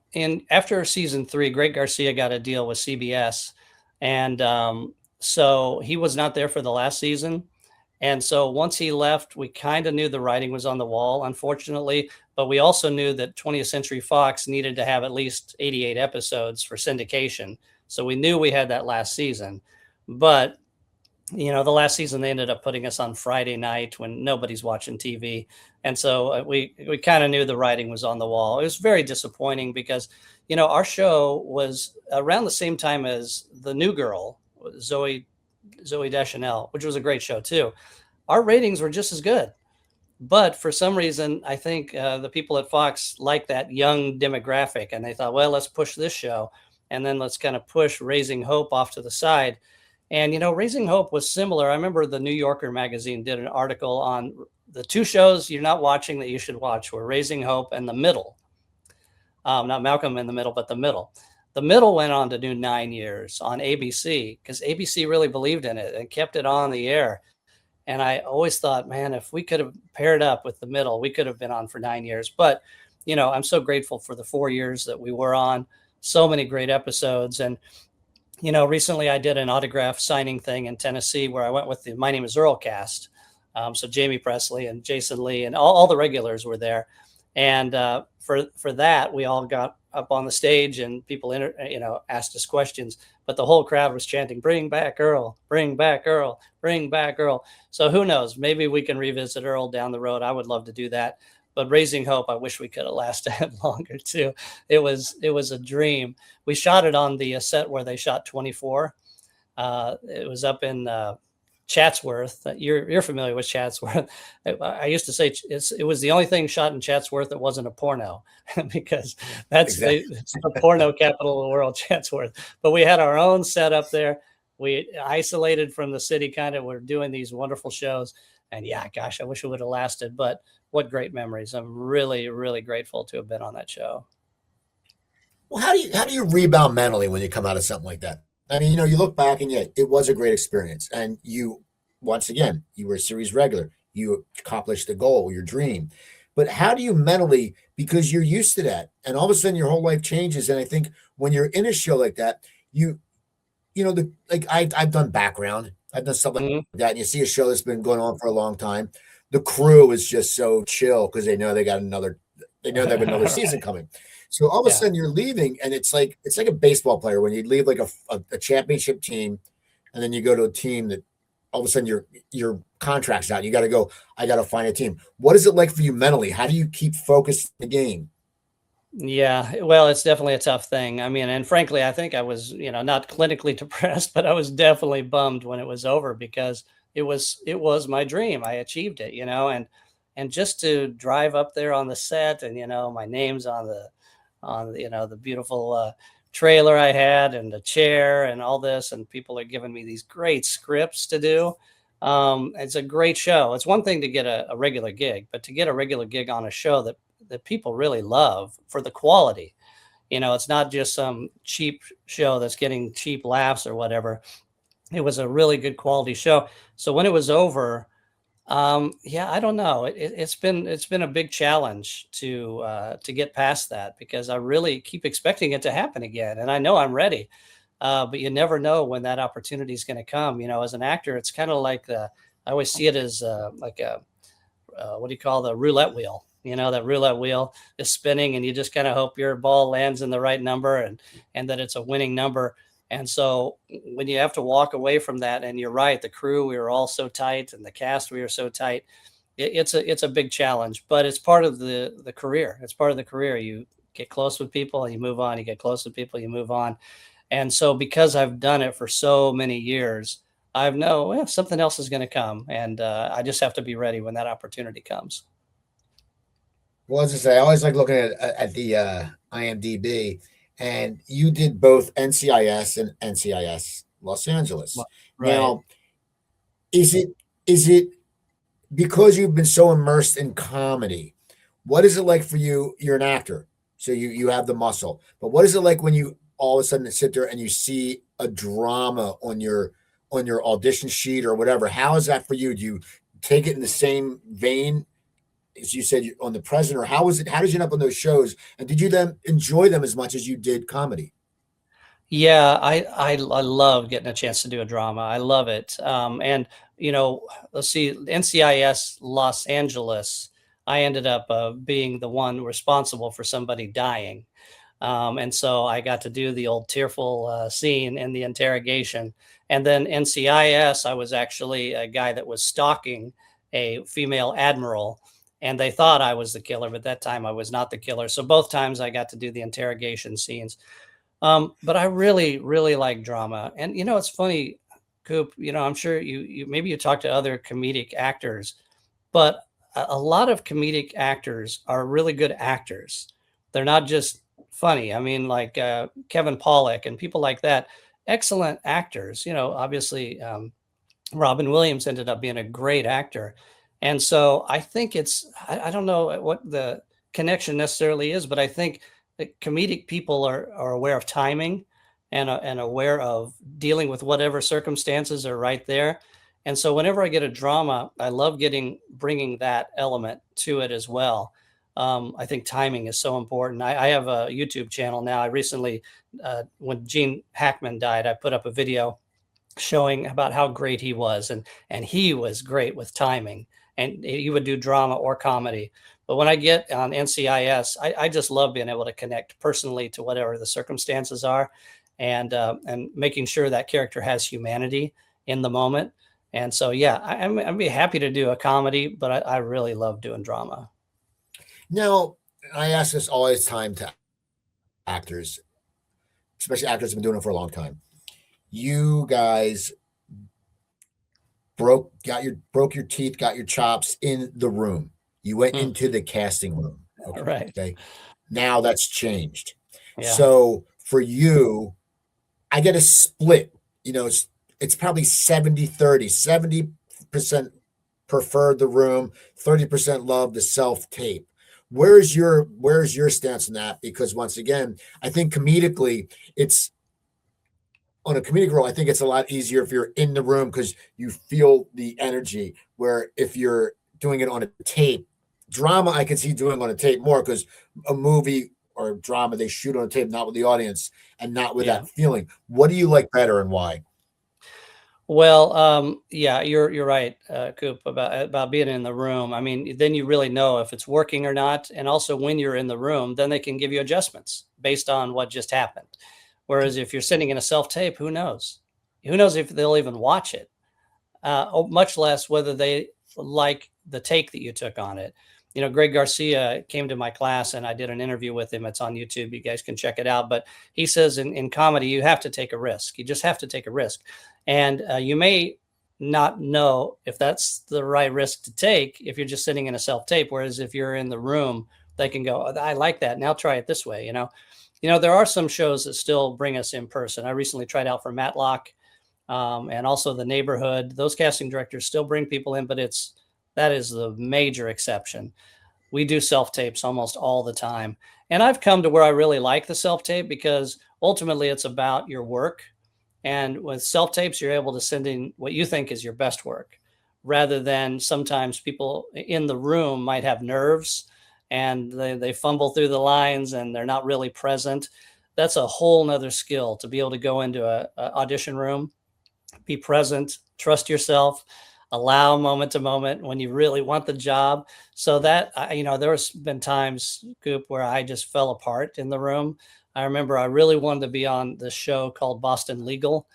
after season 3, Greg Garcia got a deal with CBS, and so he was not there for the last season. And so once he left, we kind of knew the writing was on the wall, unfortunately, but we also knew that 20th Century Fox needed to have at least 88 episodes for syndication. So we knew we had that last season, but the last season, they ended up putting us on Friday night when nobody's watching TV. And so we kind of knew the writing was on the wall. It was very disappointing because, our show was around the same time as The New Girl, Zoe Deschanel, which was a great show too. Our ratings were just as good, but for some reason, I think the people at Fox liked that young demographic, and they thought, well, let's push this show, and then let's kind of push Raising Hope off to the side. And Raising Hope was similar. I remember the New Yorker magazine did an article on the two shows you're not watching that you should watch were Raising Hope and The Middle. Not Malcolm in the Middle, but The Middle. The Middle went on to do 9 years on ABC because ABC really believed in it and kept it on the air. And I always thought, man, if we could have paired up with The Middle, we could have been on for 9 years. But, I'm so grateful for the 4 years that we were on. So many great episodes. And, recently I did an autograph signing thing in Tennessee where I went with the My Name is Earl cast. So Jamie Presley and Jason Lee and all the regulars were there. And for that, we all got up on the stage and people, asked us questions, but the whole crowd was chanting, "Bring back Earl, bring back Earl, bring back Earl." So who knows, maybe we can revisit Earl down the road. I would love to do that, but Raising Hope, I wish we could have lasted longer too. It was a dream. We shot it on the set where they shot 24. It was up in Chatsworth. You're familiar with Chatsworth. I used to say it was the only thing shot in Chatsworth that wasn't a porno because it's the porno capital of the world, Chatsworth. But we had our own set up there. We isolated from the city, kind of. We're doing these wonderful shows. And yeah, gosh, I wish it would have lasted, but what great memories. I'm really, really grateful to have been on that show. Well, how do you rebound mentally when you come out of something like that? I mean, you look back and it was a great experience. And once again, you were a series regular. You accomplished the goal, your dream. But how do you mentally, because you're used to that, and all of a sudden your whole life changes. And I think when you're in a show like that, I've done background, I've done stuff like that, and you see a show that's been going on for a long time. the crew is just so chill because they know they have another season Right. coming. So all of a Yeah. sudden you're leaving, and it's like a baseball player when you leave like a championship team, and then you go to a team that all of a sudden your contract's out. You got to go. I got to find a team. What is it like for you mentally? How do you keep focused in the game? Yeah, well, it's definitely a tough thing. I mean, and frankly, I think I was, not clinically depressed, but I was definitely bummed when it was over because it was my dream. I achieved it, and just to drive up there on the set and my name's on the beautiful trailer I had and the chair and all this, and people are giving me these great scripts to do. It's a great show. It's one thing to get a regular gig, but to get a regular gig on a show that people really love for the quality. It's not just some cheap show that's getting cheap laughs or whatever. It was a really good quality show. So when it was over, yeah, I don't know. It's been a big challenge to get past that because I really keep expecting it to happen again, and I know I'm ready. But you never know when that opportunity is going to come. As an actor, it's kind of like I always see it as like a what do you call the roulette wheel? That roulette wheel is spinning, and you just kind of hope your ball lands in the right number and that it's a winning number. And so when you have to walk away from that, and you're right, the crew, we were all so tight, and the cast, we were so tight. It's a big challenge, but it's part of the career. It's part of the career. You get close with people and you move on. You get close with people, you move on. And so because I've done it for so many years, I know something else is going to come, and I just have to be ready when that opportunity comes. Well, as I say, I always like looking at the IMDb, and you did both NCIS and NCIS Los Angeles. Right. Now, is it because you've been so immersed in comedy? What is it like for you? You're an actor, so you have the muscle. But what is it like when you all of a sudden sit there and you see a drama on your audition sheet or whatever? How is that for you? Do you take it in the same vein as you said on the President, or how is it? How did you end up on those shows, and did you then enjoy them as much as you did comedy? Yeah, I love getting a chance to do a drama. I love it. And let's see, NCIS Los Angeles. I ended up being the one responsible for somebody dying, and so I got to do the old tearful scene in the interrogation. And then NCIS, I was actually a guy that was stalking a female admiral, and they thought I was the killer, but that time I was not the killer. So both times I got to do the interrogation scenes. But I really, really like drama. And it's funny, Coop, I'm sure you maybe you talk to other comedic actors, but a lot of comedic actors are really good actors. They're not just funny. I mean, like Kevin Pollak and people like that, excellent actors. Obviously, Robin Williams ended up being a great actor. And so I think I don't know what the connection necessarily is, but I think that comedic people are aware of timing and aware of dealing with whatever circumstances are right there. And so whenever I get a drama, I love bringing that element to it as well. I think timing is so important. I have a YouTube channel now. I recently, when Gene Hackman died, I put up a video showing about how great he was, and he was great with timing, and he would do drama or comedy. But when I get on NCIS, I just love being able to connect personally to whatever the circumstances are, and making sure that character has humanity in the moment. And so yeah, I'd be happy to do a comedy, but I really love doing drama. Now, I ask this all the time to actors, especially actors who've been doing it for a long time. You guys broke your teeth, got your chops in the room. You went Mm, into the casting room. right. Okay. Now that's changed. Yeah. So for you, I get a split. It's probably 70-30. 70% prefer the room, 30% love the self-tape. Where's your stance on that? Because once again, I think comedically, it's on a comedic role, I think it's a lot easier if you're in the room because you feel the energy. Where if you're doing it on a tape, drama, I can see doing on a tape more because a movie or drama they shoot on a tape, not with the audience and not with Yeah. that feeling. What do you like better and why? Well, yeah, you're right, Coop, about being in the room. I mean, then you really know if it's working or not, and also when you're in the room, then they can give you adjustments based on what just happened. Whereas if you're sitting in a self tape, who knows? Who knows if they'll even watch it? Much less whether they like the take that you took on it. You know, Greg Garcia came to my class and I did an interview with him. It's on YouTube. You guys can check it out. But he says in comedy, you have to take a risk. You just have to take a risk. And you may not know if that's the right risk to take if you're just sitting in a self tape. Whereas if you're in the room, they can go, "Oh, I like that. Now try it this way." There are some shows that still bring us in person. I recently tried out for Matlock, and also the neighborhood. Those casting directors still bring people in, but that is the major exception. We do self tapes almost all the time, and I've come to where I really like the self tape because ultimately it's about your work. And with self tapes, you're able to send in what you think is your best work, rather than sometimes people in the room might have nerves and they fumble through the lines and they're not really present. That's a whole nother skill to be able to go into a audition room, be present, trust yourself, allow moment to moment when you really want the job. So that, there's been times, Coop, where I just fell apart in the room. I remember I really wanted to be on this show called Boston Legal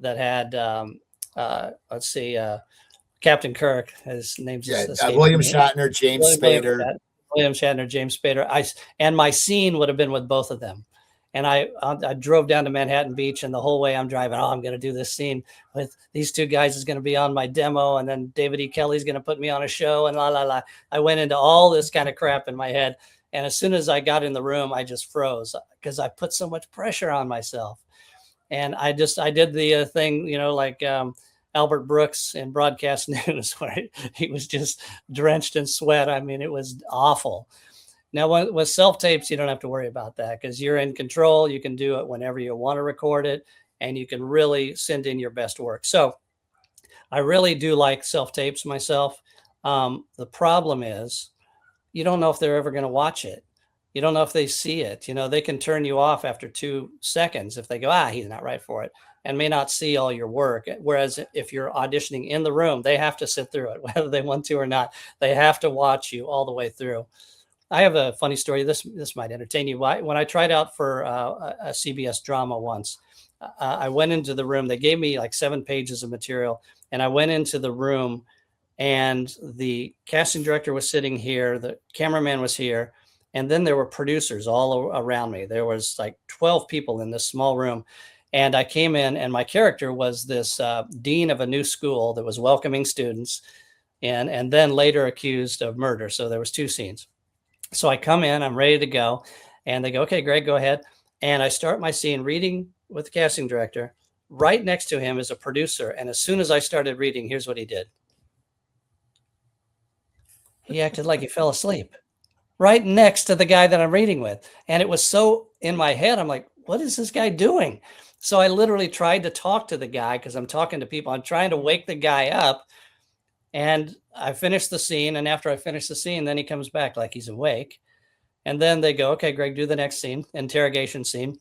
that had, let's see, Captain Kirk, his name's Yeah, escaping William me. Shatner, James Spader. William Shatner, James Spader. And my scene would have been with both of them. And I drove down to Manhattan Beach, and the whole way I'm driving, I'm going to do this scene with these two guys is going to be on my demo, and then David E. Kelly's going to put me on a show, and la la la. I went into all this kind of crap in my head, and as soon as I got in the room, I just froze because I put so much pressure on myself. And I did the thing, like Albert Brooks in broadcast news, where he was just drenched in sweat. I mean, it was awful. Now, with self tapes, you don't have to worry about that because you're in control. You can do it whenever you want to record it, and you can really send in your best work. So I really do like self tapes myself. The problem is you don't know if they're ever going to watch it. You don't know if they see it. They can turn you off after 2 seconds if they go, he's not right for it, and may not see all your work. Whereas if you're auditioning in the room, they have to sit through it, whether they want to or not. They have to watch you all the way through. I have a funny story. This might entertain you. When I tried out for a CBS drama once, I went into the room. They gave me like 7 pages of material, and I went into the room, and the casting director was sitting here, the cameraman was here, and then there were producers all around me. There was like 12 people in this small room, and I came in, and my character was this dean of a new school that was welcoming students, and then later accused of murder. So there was 2 scenes. So I come in, I'm ready to go, and they go, "Okay, Greg, go ahead." And I start my scene reading with the casting director. Right next to him is a producer, and as soon as I started reading, here's what he did. He acted like he fell asleep right next to the guy that I'm reading with. And it was so in my head, I'm like, what is this guy doing? So I literally tried to talk to the guy because I'm talking to people. I'm trying to wake the guy up. And I finished the scene. And after I finish the scene, then he comes back like he's awake. And then they go, "Okay, Greg, do the next scene, interrogation scene."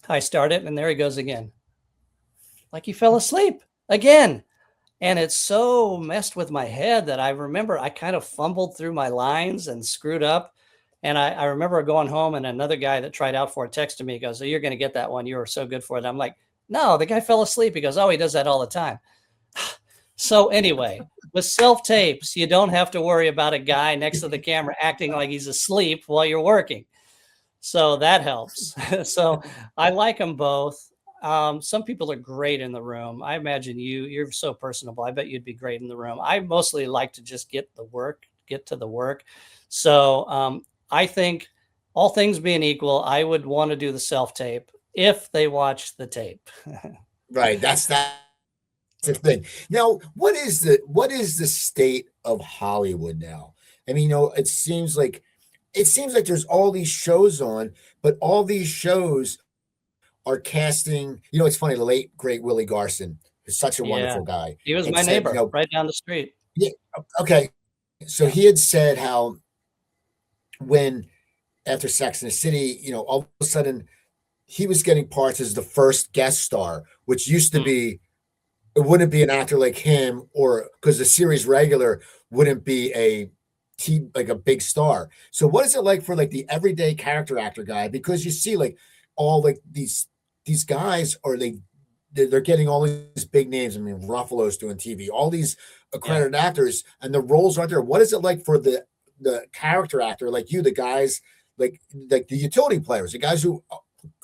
I start it, and there he goes again. Like he fell asleep again. And it so messed with my head that I remember I kind of fumbled through my lines and screwed up. And I remember going home, and another guy that tried out for it texted me. He goes, "Oh, you're going to get that one. You were so good for it." I'm like, "No, the guy fell asleep." He goes, "Oh, he does that all the time." So anyway, with self tapes, you don't have to worry about a guy next to the camera acting like he's asleep while you're working. So that helps. So I like them both. Some people are great in the room. I imagine you're so personable. I bet you'd be great in the room. I mostly like to just get to the work. So I think all things being equal, I would want to do the self tape if they watch the tape. Right. That's the thing. Now, what is the state of Hollywood now? I mean, it seems like there's all these shows on, but all these shows are casting. It's funny. The late great Willie Garson is such a wonderful guy. He was and my said, neighbor right down the street. Yeah. Okay. So he had said how when after Sex and the City, all of a sudden he was getting parts as the first guest star, which used to be it wouldn't be an actor like him, or because the series regular wouldn't be like a big star. So what is it like for like the everyday character actor guy? Because you see like all like these guys are they're getting all these big names. I mean, Ruffalo's doing TV, all these accredited actors, and the roles aren't there. What is it like for the character actor like you, the guys like the utility players, the guys who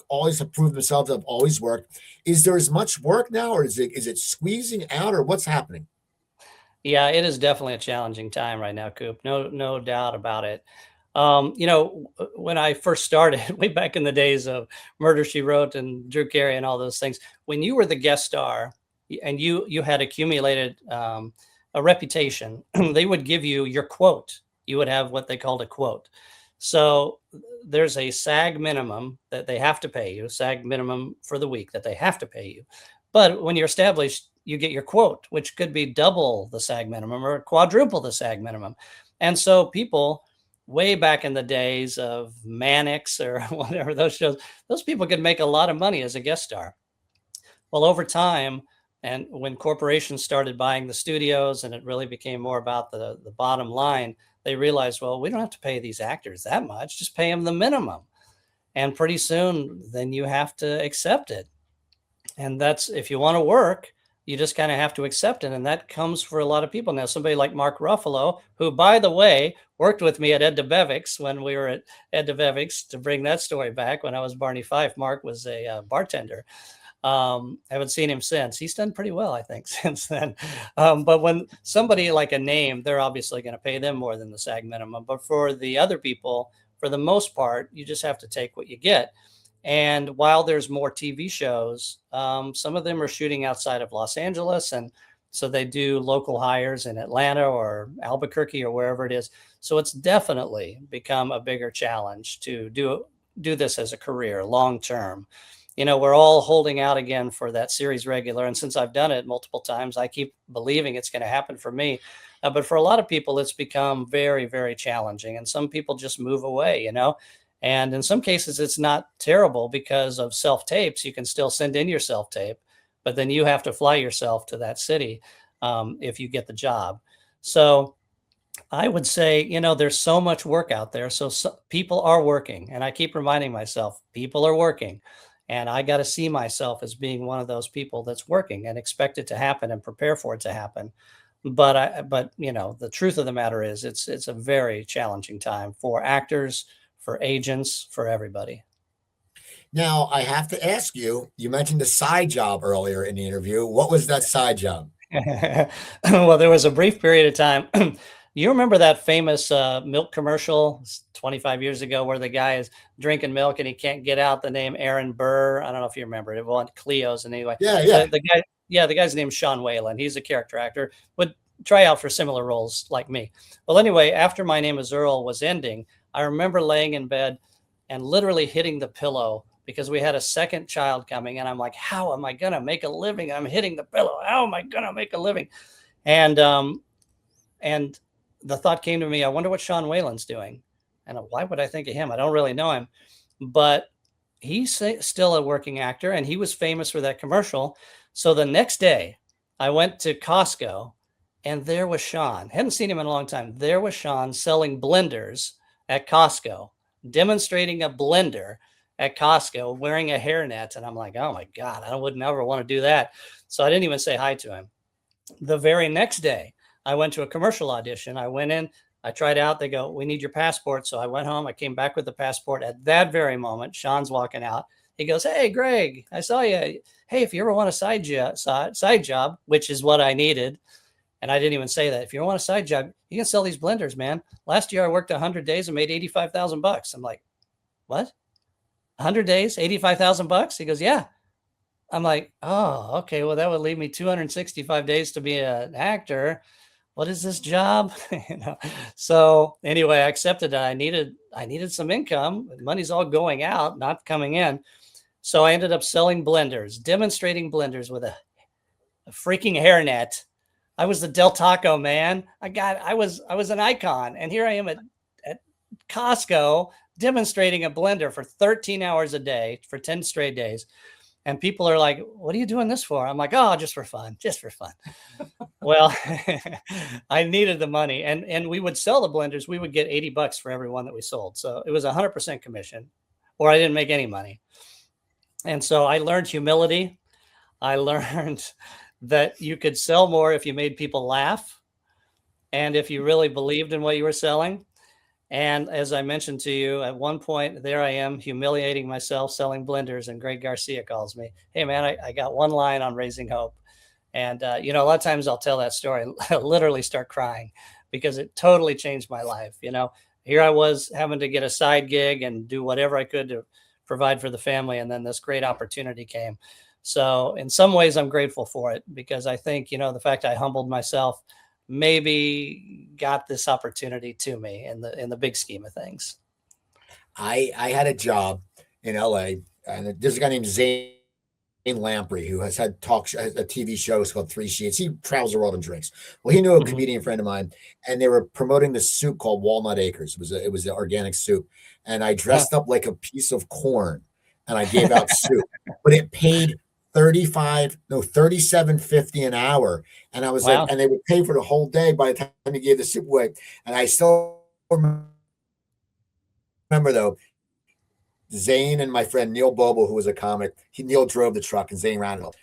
always have proved themselves, have always worked? Is there as much work now, or is it squeezing out, or what's happening? Yeah, it is definitely a challenging time right now, Coop. No doubt about it. When I first started, way back in the days of Murder She Wrote and Drew Carey and all those things, when you were the guest star and you had accumulated a reputation, they would give you your quote. You would have what they called a quote. So there's a SAG minimum that they have to pay you, SAG minimum for the week that they have to pay you. But when you're established, you get your quote, which could be double the SAG minimum or quadruple the SAG minimum. And so people way back in the days of Mannix or whatever those shows, those people could make a lot of money as a guest star. Well, over time, and when corporations started buying the studios and it really became more about the bottom line, they realized, well, we don't have to pay these actors that much, just pay them the minimum. And pretty soon, then you have to accept it. And that's, if you want to work, you just kind of have to accept it. And that comes for a lot of people. Now, somebody like Mark Ruffalo, who, by the way, worked with me at Ed DeBevick's when we were at Ed DeBevick's, to bring that story back, when I was Barney Fife, Mark was a bartender. I haven't seen him since. He's done pretty well, I think, since then. But when somebody like a name, they're obviously going to pay them more than the SAG minimum. But for the other people, for the most part, you just have to take what you get. And while there's more TV shows, some of them are shooting outside of Los Angeles. And so they do local hires in Atlanta or Albuquerque or wherever it is. So it's definitely become a bigger challenge to do this as a career long term. We're all holding out again for that series regular. And since I've done it multiple times, I keep believing it's going to happen for me. But for a lot of people, it's become very, very challenging. And some people just move away, And in some cases, it's not terrible because of self-tapes. You can still send in your self-tape, but then you have to fly yourself to that city if you get the job. So I would say, there's so much work out there. So people are working. And I keep reminding myself, people are working. And I got to see myself as being one of those people that's working and expect it to happen and prepare for it to happen. But the truth of the matter is it's a very challenging time for actors, for agents, for everybody. Now, I have to ask you, you mentioned a side job earlier in the interview. What was that side job? Well, there was a brief period of time. You remember that famous milk commercial 25 years ago where the guy is drinking milk and he can't get out the name Aaron Burr? I don't know if you remember it. It was Cleo's. And anyway, Yeah. The guy's name's Sean Whalen. He's a character actor, would try out for similar roles like me. Well, anyway, after My Name is Earl was ending, I remember laying in bed and literally hitting the pillow because we had a second child coming. And I'm like, how am I going to make a living? I'm hitting the pillow. How am I going to make a living? And the thought came to me, I wonder what Sean Whalen's doing. And why would I think of him? I don't really know him, but he's still a working actor and he was famous for that commercial. So the next day I went to Costco and there was Sean. Hadn't seen him in a long time. There was Sean selling blenders at Costco, demonstrating a blender at Costco, wearing a hairnet. And I'm like, oh my God, I would never want to do that. So I didn't even say hi to him. The very next day, I went to a commercial audition. I went in, I tried out. They go, we need your passport. So I went home. I came back with the passport. At that very moment, Sean's walking out. He goes, hey, Greg, I saw you. Hey, if you ever want a side job, which is what I needed. And I didn't even say that. If you want a side job, you can sell these blenders, man. Last year I worked 100 days and made $85,000. I'm like, what? 100 days, $85,000? He goes, yeah. I'm like, oh, okay. Well, that would leave me 265 days to be an actor. What is this job? So anyway, I accepted that. I needed some income. Money's all going out, not coming in. So I ended up selling blenders, demonstrating blenders with a freaking hairnet. I was the Del Taco man. I was an icon. And here I am at Costco demonstrating a blender for 13 hours a day for 10 straight days. And people are like, what are you doing this for? I'm like, oh, just for fun, just for fun. Well, I needed the money, and we would sell the blenders. We would get $80 for every one that we sold. So it was 100% commission, or I didn't make any money. And so I learned humility. I learned that you could sell more if you made people laugh and if you really believed in what you were selling. And as I mentioned to you, at one point, there I am humiliating myself selling blenders, and Greg Garcia calls me, hey, man, I got one line on Raising Hope. And, a lot of times I'll tell that story, I literally start crying because it totally changed my life. Here I was having to get a side gig and do whatever I could to provide for the family. And then this great opportunity came. So in some ways, I'm grateful for it because I think, the fact I humbled myself maybe got this opportunity to me in the big scheme of things. I had a job in LA, and there's a guy named Zane Lamprey who has had a TV show called Three Sheets. He travels the world and drinks. Well, he knew a comedian friend of mine, and they were promoting this soup called Walnut Acres. It was an organic soup, and I dressed up like a piece of corn, and I gave out soup, but it paid $37.50 an hour. And I was Wow. like, and they would pay for the whole day by the time you gave the soup away. And I still remember though, Zane and my friend Neil Bobo, who was a comic, Neil drove the truck and Zane ran it.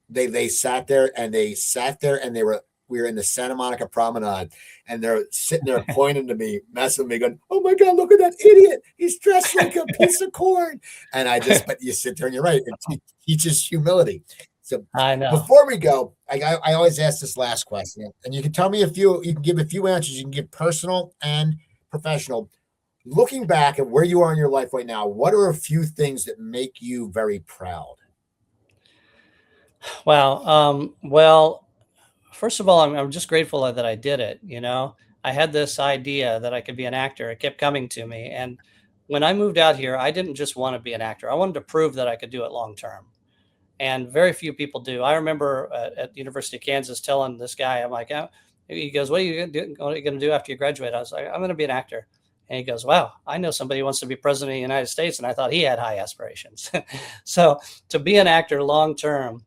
They sat there and we were in the Santa Monica Promenade, and they're sitting there pointing to me, messing with me, going, oh my God, look at that idiot. He's dressed like a piece of corn. And but you sit there and you're right. It teaches humility. So I know. Before we go, I always ask this last question, and you can tell me you can give a few answers. You can give personal and professional. Looking back at where you are in your life right now, what are a few things that make you very proud? Wow. Well, first of all, I'm just grateful that I did it. I had this idea that I could be an actor. It kept coming to me. And when I moved out here, I didn't just want to be an actor. I wanted to prove that I could do it long term. And very few people do. I remember at the University of Kansas telling this guy, I'm like, he goes, what are you going to do after you graduate? I was like, I'm going to be an actor. And he goes, wow, I know somebody who wants to be president of the United States. And I thought he had high aspirations. So to be an actor long term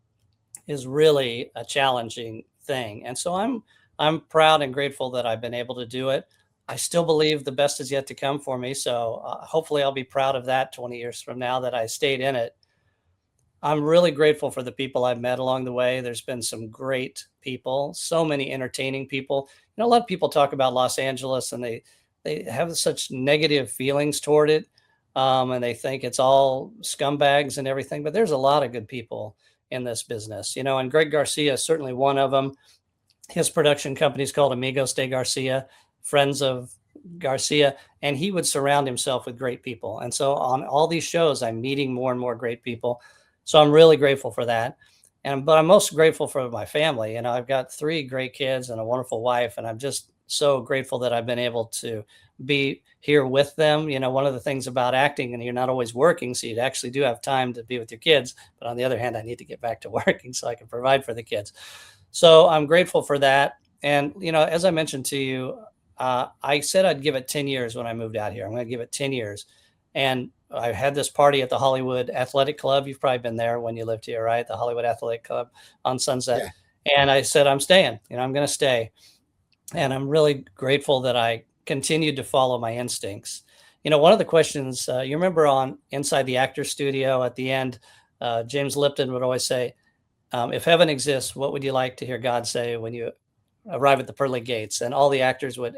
is really a challenging thing. And so I'm proud and grateful that I've been able to do it. I still believe the best is yet to come for me. So hopefully I'll be proud of that 20 years from now that I stayed in it. I'm really grateful for the people I've met along the way. There's been some great people, so many entertaining people. A lot of people talk about Los Angeles and they have such negative feelings toward it. And they think it's all scumbags and everything, but there's a lot of good people in this business, and Greg Garcia is certainly one of them. His production company is called Amigos de Garcia, Friends of Garcia, and he would surround himself with great people. And so on all these shows, I'm meeting more and more great people. So I'm really grateful for that. But I'm most grateful for my family. I've got 3 great kids and a wonderful wife, and I'm just so grateful that I've been able to be here with them. One of the things about acting, and you're not always working, so you actually do have time to be with your kids. But on the other hand, I need to get back to working so I can provide for the kids. So I'm grateful for that. And, as I mentioned to you, I said I'd give it 10 years when I moved out here. I'm going to give it 10 years. And I had this party at the Hollywood Athletic Club. You've probably been there when you lived here, right? The Hollywood Athletic Club on Sunset. Yeah. And I said, I'm staying, I'm going to stay. And I'm really grateful that I continued to follow my instincts. One of the questions, you remember on Inside the Actor's Studio at the end, James Lipton would always say, if heaven exists, what would you like to hear God say when you arrive at the pearly gates? And all the actors would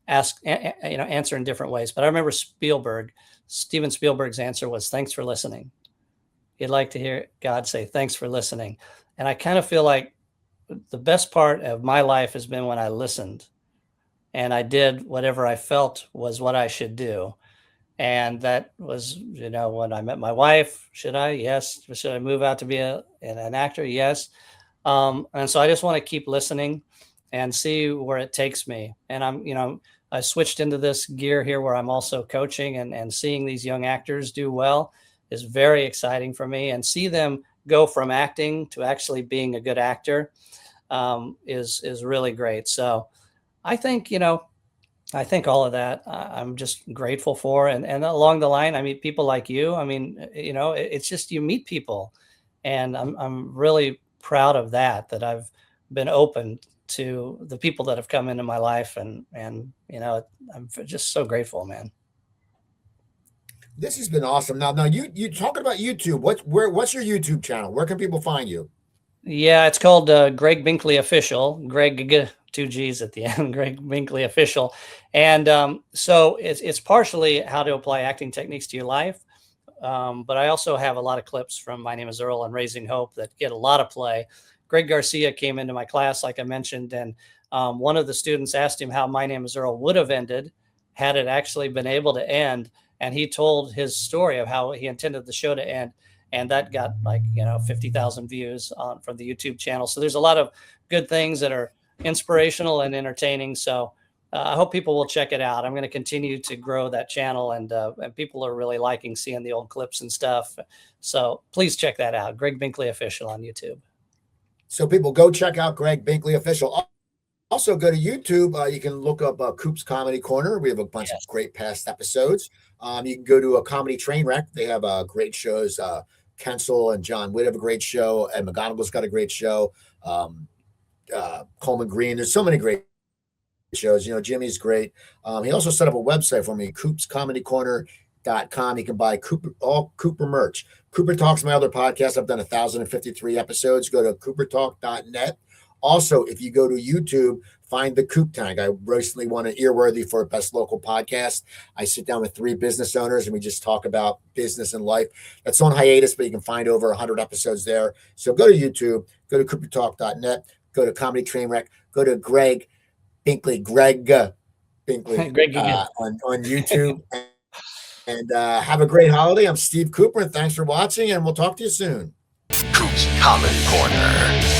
answer in different ways. But I remember Steven Spielberg's answer was, thanks for listening. He'd like to hear God say, thanks for listening. And I kind of feel like the best part of my life has been when I listened and I did whatever I felt was what I should do. And that was, when I met my wife. Should I? Yes. Should I move out to be an actor? Yes. And so I just want to keep listening and see where it takes me. And I switched into this gear here where I'm also coaching, and seeing these young actors do well is very exciting for me, and see them go from acting to actually being a good actor is really great. So I think, I think all of that I'm just grateful for. And along the line, I meet people like you. I mean, it's just you meet people. And I'm really proud of that I've been open to the people that have come into my life. And I'm just so grateful, man. This has been awesome. Now you talking about YouTube. What's your YouTube channel? Where can people find you? Yeah, it's called Gregg Binkley Official. Greg, two G's at the end. Gregg Binkley Official, and so it's partially how to apply acting techniques to your life, but I also have a lot of clips from My Name Is Earl and Raising Hope that get a lot of play. Greg Garcia came into my class, like I mentioned, and one of the students asked him how My Name Is Earl would have ended had it actually been able to end, and he told his story of how he intended the show to end. And that got 50,000 views from the YouTube channel. So there's a lot of good things that are inspirational and entertaining. So I hope people will check it out. I'm going to continue to grow that channel, and people are really liking seeing the old clips and stuff. So please check that out. Gregg Binkley Official on YouTube. So people go check out Gregg Binkley Official. Also go to YouTube. You can look up Coop's Comedy Corner. We have a bunch of great past episodes. You can go to a Comedy Train Wreck. They have great shows. Kensel and John Witt have a great show. Ed McGonigal's got a great show. Coleman Green. There's so many great shows. Jimmy's great. He also set up a website for me, coopscomedycorner.com. You can buy all Cooper merch. Cooper Talk's my other podcast. I've done 1,053 episodes. Go to coopertalk.net. Also, if you go to YouTube, find the Coop Tank. I recently won an Earworthy for Best Local Podcast. I sit down with 3 business owners and we just talk about business and life. That's on hiatus, but you can find over 100 episodes there. So go to YouTube, go to coopertalk.net, go to Comedy Trainwreck, go to Gregg Binkley on YouTube. And have a great holiday. I'm Steve Cooper, and thanks for watching, and we'll talk to you soon. Coop's Comedy Corner.